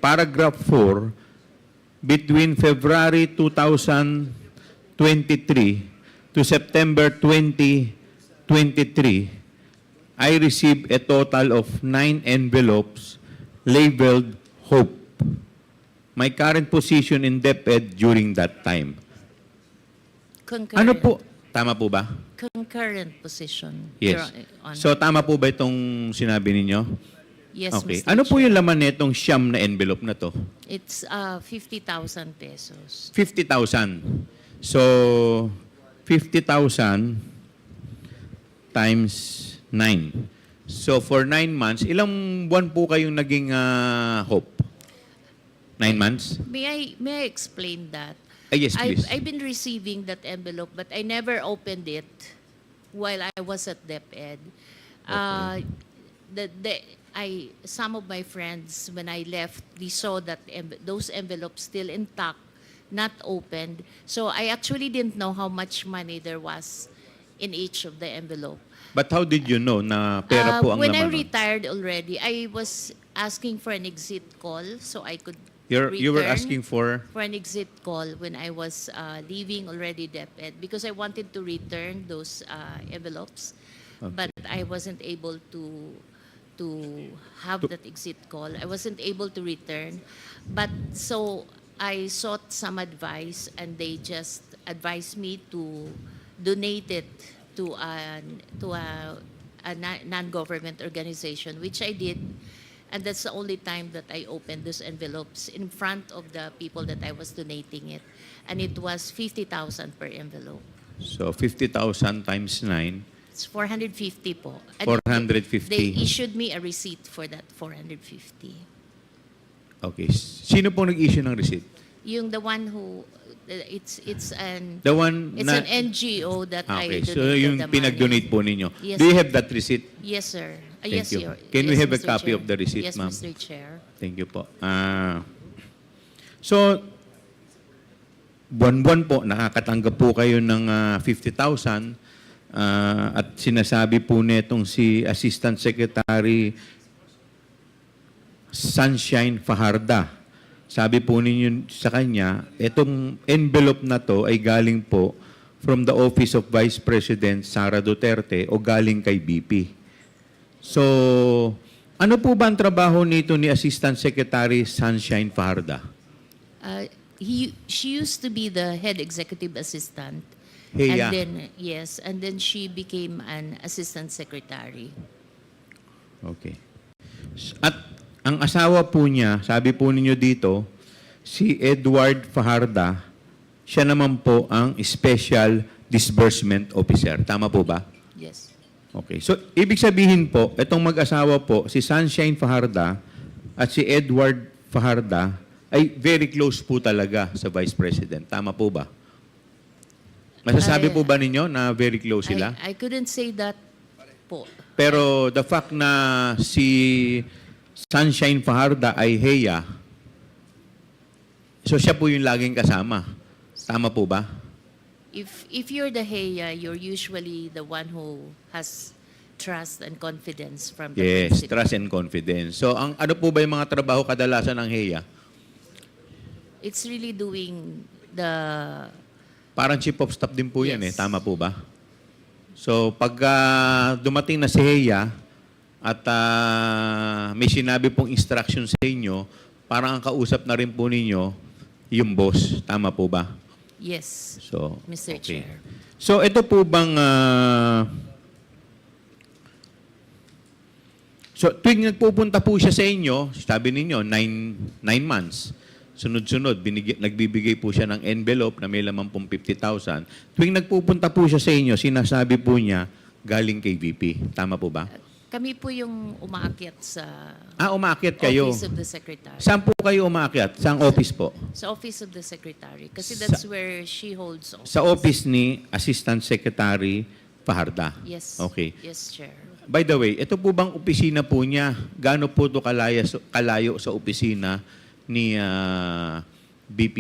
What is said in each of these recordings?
paragraph 4, between February 2023 to September 2023, I received a total of 9 envelopes labeled Hope. My current position in DepEd during that time. Concurrent. Ano po? Tama po ba? Concurrent position. Yes. Your Honor. So, tama po ba itong sinabi ninyo? Yes, Okay. Mr. Ano po Chair. yung laman nitong siyam na envelope na to? It's 50,000 pesos. 50,000. So, 50,000 times 9. So, for 9 months, ilang buwan po kayong naging Hope? 9 months? May I explain that? Yes, please. I've been receiving that envelope, but I never opened it while I was at DepEd. Some of my friends, when I left, they saw that those envelopes still intact, not opened. So I actually didn't know how much money there was in each of the envelope. But how did you know na pera po ang When I laman nun? retired already, I was asking for an exit call so I could You were return asking for? an exit call when I was leaving already DepEd because I wanted to return those envelopes, but I wasn't able to have that exit call. I wasn't able to return, but so I sought some advice, and they just advised me to donate it to a non-government organization, which I did. And that's the only time that I opened those envelopes in front of the people that I was donating it. And it was 50,000 per envelope. So, 50,000 times 9, It's 450 po. And 450. They issued me a receipt for that 450. Okay. Sino po nag-issue ng receipt? Yung the one who, it's an The one it's na... an NGO that Okay. I So, donated yung the money. pinag-donate po ninyo. Yes. Do you have that receipt? Yes, sir. Thank Yes, you. Your- Can we yes, have a Mr. copy Chair. of the receipt, Yes, ma'am? Mr. Chair. Thank you po. So, buwan-buwan po, nakakatanggap po kayo ng 50,000 at sinasabi po netong si Assistant Secretary Sunshine Fajarda. Sabi po ninyo sa kanya, itong envelope na to ay galing po from the Office of Vice President Sara Duterte o galing kay BP. So, ano po ba ang trabaho nito ni Assistant Secretary Sunshine Fajarda? She used to be the head executive assistant. Heya. And then, yes, and then she became an assistant secretary. Okay. At ang asawa po niya, sabi po ninyo dito, si Edward Fajarda, siya naman po ang Special Disbursement Officer. Tama po ba? Yes. Okay. So, ibig sabihin po, itong mag-asawa po, si Sunshine Fajarda at si Edward Fajarda, ay very close po talaga sa Vice President. Tama po ba? Masasabi po ba ninyo na very close sila? I couldn't say that po. Pero the fact na si Sunshine Fajarda ay heya, so siya po yung laging kasama. Tama po ba? If you're the heya, you're usually the one who has trust and confidence from the Yes, principal. trust and confidence. So ano po ba yung mga trabaho kadalasan ng heya? It's really doing the... Parang chief of staff din po yan Yes. Tama po ba? So pag dumating na si heya at may sinabi pong instruction sa inyo, parang ang kausap na rin po ninyo yung boss. Tama po ba? Yes, So, Mr. okay. Chair. So ito po bang so tuwing nagpupunta po siya sa inyo, sabi ninyo 9 months. Sunod-sunod nagbibigay po siya ng envelope na may laman pong 50,000. Tuwing nagpupunta po siya sa inyo, sinasabi po niya galing kay VP. Tama po ba? Kami po yung umaakyat sa Umaakyat kayo. Office of the Secretary. Saan po kayo umaakyat? Saang office po? Sa Office of the Secretary. Kasi that's where she holds office. Sa office ni Assistant Secretary Fajarda. Yes. Okay. Yes, Chair. By the way, ito po bang opisina po niya? Gaano po ito kalayo sa opisina ni BP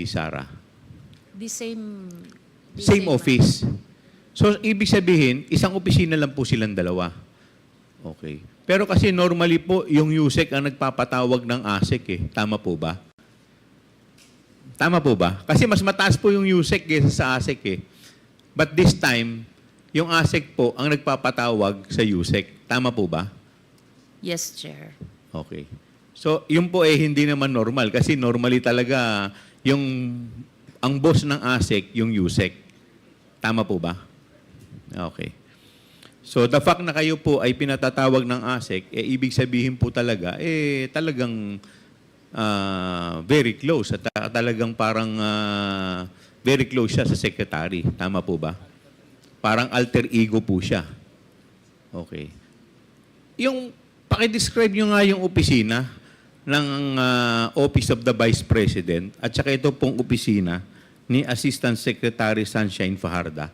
Sara? The same Office. So, ibig sabihin, isang opisina lang po silang dalawa. Okay. Pero kasi normally po, yung USEC ang nagpapatawag ng ASEC eh. Tama po ba? Tama po ba? Kasi mas mataas po yung USEC kaysa sa ASEC eh. But this time, yung ASEC po ang nagpapatawag sa USEC. Tama po ba? Yes, Chair. Okay. So, yun po eh hindi naman normal. Kasi normally talaga, ang boss ng ASEC, yung USEC. Tama po ba? Okay. So, the fact na kayo po ay pinatatawag ng ASEC, eh, ibig sabihin po talaga, eh, talagang very close. At talagang parang very close siya sa secretary. Tama po ba? Parang alter ego po siya. Okay. Yung, pakidescribe nyo nga yung opisina ng Office of the Vice President at saka ito pong opisina ni Assistant Secretary Sunshine Fajarda.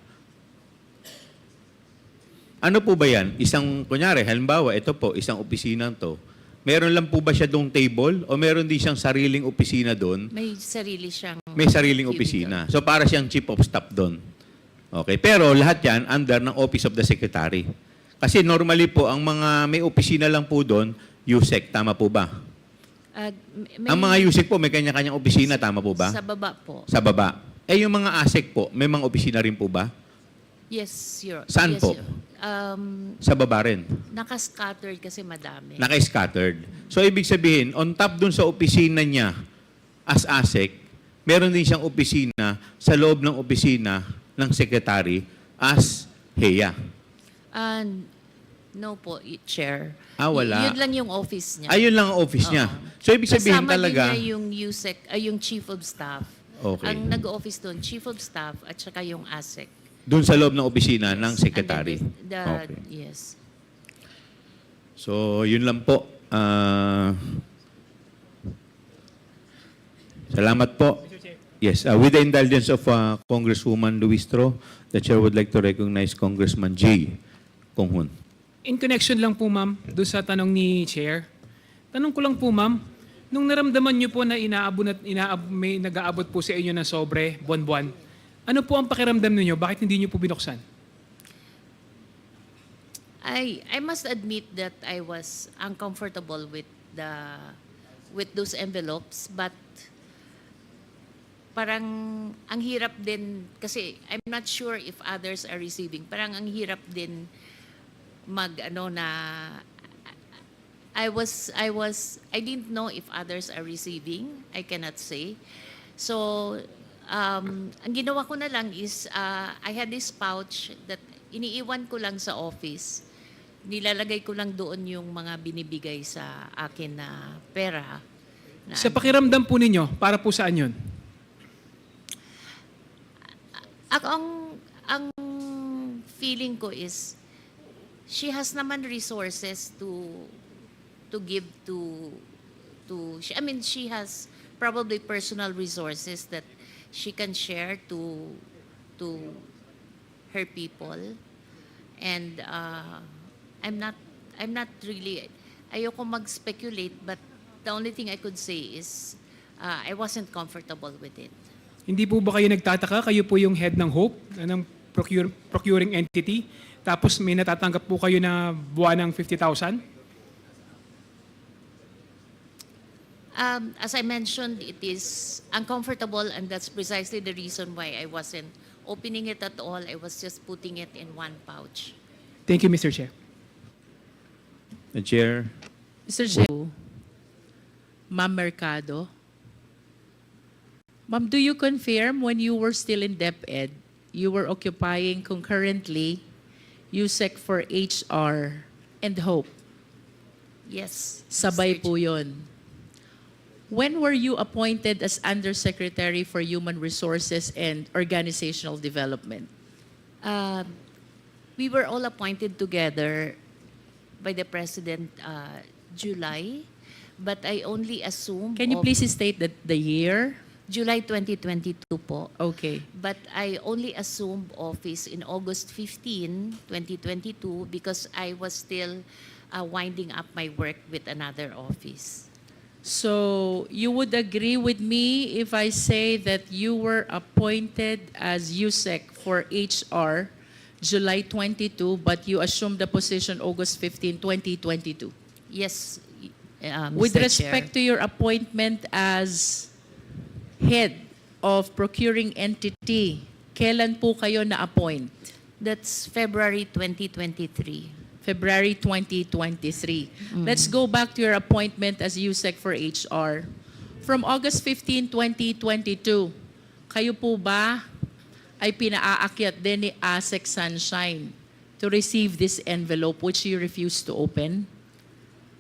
Ano po ba yan? Kunyari, halimbawa, ito po, isang opisina to. Meron lang po ba siya doong table o meron din siyang sariling opisina doon? May sarili siyang... May sariling opisina. So, para siyang chief of staff doon. Okay. Pero lahat yan under ng Office of the Secretary. Kasi normally po, ang mga may opisina lang po doon, USEC. Tama po ba? Ang mga USEC po, may kanya-kanyang opisina. Tama po ba? Sa baba po. Sa baba. Eh, yung mga ASEC po, may mga opisina rin po ba? Yes, Saan yes, po? Sa baba rin? Naka-scattered kasi madami. Naka-scattered. So, ibig sabihin, on top dun sa opisina niya as ASEC, meron din siyang opisina sa loob ng opisina ng secretary as HEA. No po, Chair. Wala. Yun lang yung office niya. Ayun lang ang office niya. So, ibig sabihin kasama talaga... din niya yung USEC, yung Chief of Staff. Okay. Ang nag-office doon, Chief of Staff at saka yung ASEC. Doon sa loob ng opisina ng secretary. Okay. Yes. So, yun lang po. Salamat po. Yes, with the indulgence of Congresswoman Luistro, the Chair would like to recognize Congressman J. Konghun. In connection lang po, ma'am, doon sa tanong ni Chair. Tanong ko lang po, ma'am, nung naramdaman niyo po na may nag-aabot po sa inyo ng sobre, buwan-buwan, ano po ang pakiramdam niyo? Bakit hindi niyo po binuksan? I must admit that I was uncomfortable with those envelopes, but parang ang hirap din kasi I'm not sure if others are receiving. Parang ang hirap din I didn't know if others are receiving. I cannot say. So ang ginawa ko na lang is I had this pouch that iniiwan ko lang sa office. Nilalagay ko lang doon yung mga binibigay sa akin na pera. Sa pakiramdam po ninyo, para po saan yun? Ang feeling ko is she has naman resources to give to I mean she has probably personal resources that she can share to her people, and I'm not really, ayoko mag-speculate, but the only thing I could say is I wasn't comfortable with it. Hindi po ba kayo nagtataka? Kayo po yung head ng HOPE, ng procuring entity, tapos may natatanggap po kayo na buwanang 50,000? As I mentioned, it is uncomfortable, and that's precisely the reason why I wasn't opening it at all. I was just putting it in one pouch. Thank you, Mr. Chair. The Chair. Mr. Chair, Ma'am Mercado. Ma'am, do you confirm when you were still in DepEd, you were occupying concurrently USEC for HR and HOPE? Yes. Sabay Mr. po yun. When were you appointed as Undersecretary for Human Resources and Organizational Development? We were all appointed together by the President July, but I only assumed... Can you please state the year? July 2022 po. Okay. But I only assumed office in August 15, 2022 because I was still winding up my work with another office. So you would agree with me if I say that you were appointed as USEC for HR July 22, but you assumed the position August 15, 2022. Yes, With Mr. respect to Chair. your appointment as head of procuring entity, kailan po kayo na-appoint? That's February 2023. February 2023. Let's go back to your appointment as USEC for HR. From August 15, 2022, kayo po ba ay pinaaakyat din ni ASEC Sunshine to receive this envelope which you refused to open?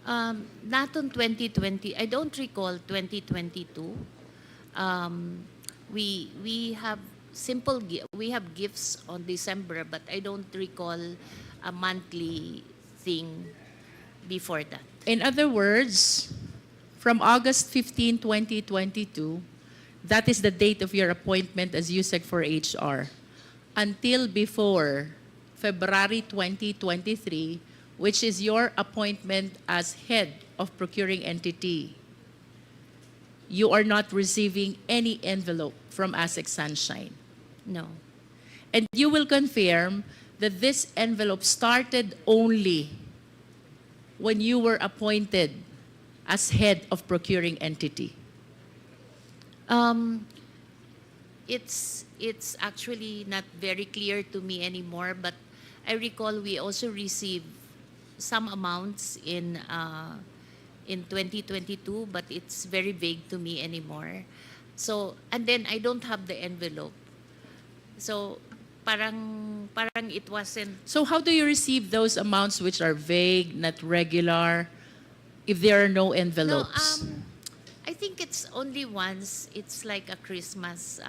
Not on 2020. I don't recall 2022. We have we have gifts on December, but I don't recall a monthly thing before that. In other words, from August 15, 2022, that is the date of your appointment as USEC for HR, until before February 2023, which is your appointment as head of procuring entity, you are not receiving any envelope from ASEC Sunshine. No. And you will confirm that this envelope started only when you were appointed as head of procuring entity. It's actually not very clear to me anymore, but I recall we also received some amounts in 2022, but it's very vague to me anymore. So, and then I don't have the envelope. So, parang it wasn't. So how do you receive those amounts which are vague, not regular, if there are no envelopes? No, I think it's only once. It's like a Christmas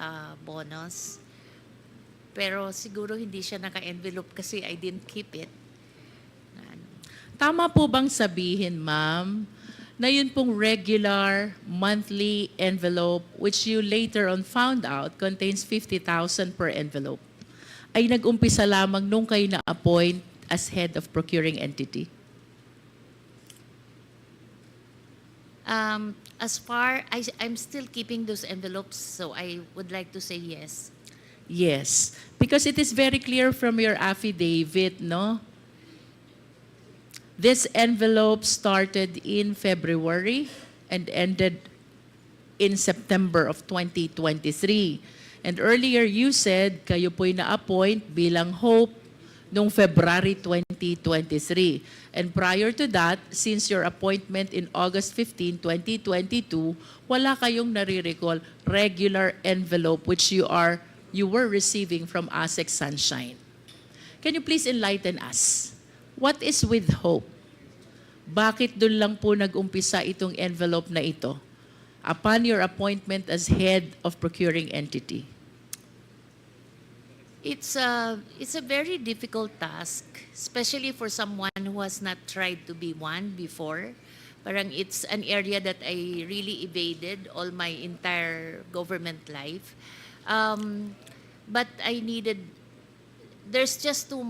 bonus. Pero siguro hindi siya naka-envelope kasi I didn't keep it. Tama po bang sabihin, ma'am, na yun pong regular monthly envelope which you later on found out contains 50,000 per envelope ay nag-umpisa lamang nung kayo na-appoint as head of procuring entity? I'm still keeping those envelopes, so I would like to say yes. Yes, because it is very clear from your affidavit, no? This envelope started in February and ended in September of 2023. And earlier you said kayo po'y na-appoint bilang hope noong February 2023. And prior to that, since your appointment in August 15, 2022, wala kayong nare-recall regular envelope which you were receiving from ASEC Sunshine. Can you please enlighten us? What is with hope? Bakit doon lang po nag-umpisa itong envelope na ito upon your appointment as head of procuring entity? It's a very difficult task, especially for someone who has not tried to be one before. Parang it's an area that I really evaded all my entire government life. But there's just too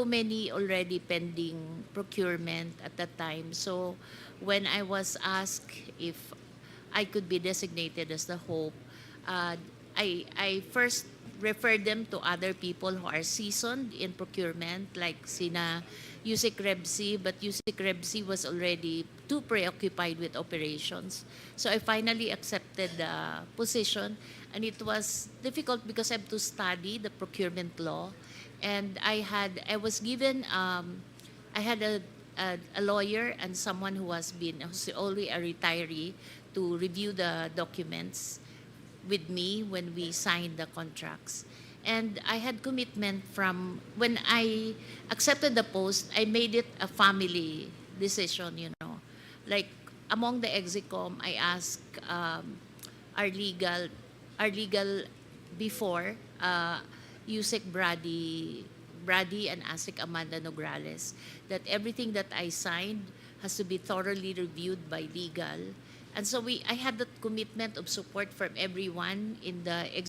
many already pending procurement at that time. So when I was asked if I could be designated as the hope, I first referred them to other people who are seasoned in procurement, like sina Usec Rebsi, but Usec Rebsi was already too preoccupied with operations. So I finally accepted the position, and it was difficult because I have to study the procurement law, and I was given I had a lawyer and someone who's already a retiree to review the documents with me when we signed the contracts. And I had commitment from when I accepted the post, I made it a family decision, Like among the execom, I asked our legal before, Usec Brady and ASEC Amanda Nograles, that everything that I signed has to be thoroughly reviewed by legal. And so I had that commitment of support from everyone in the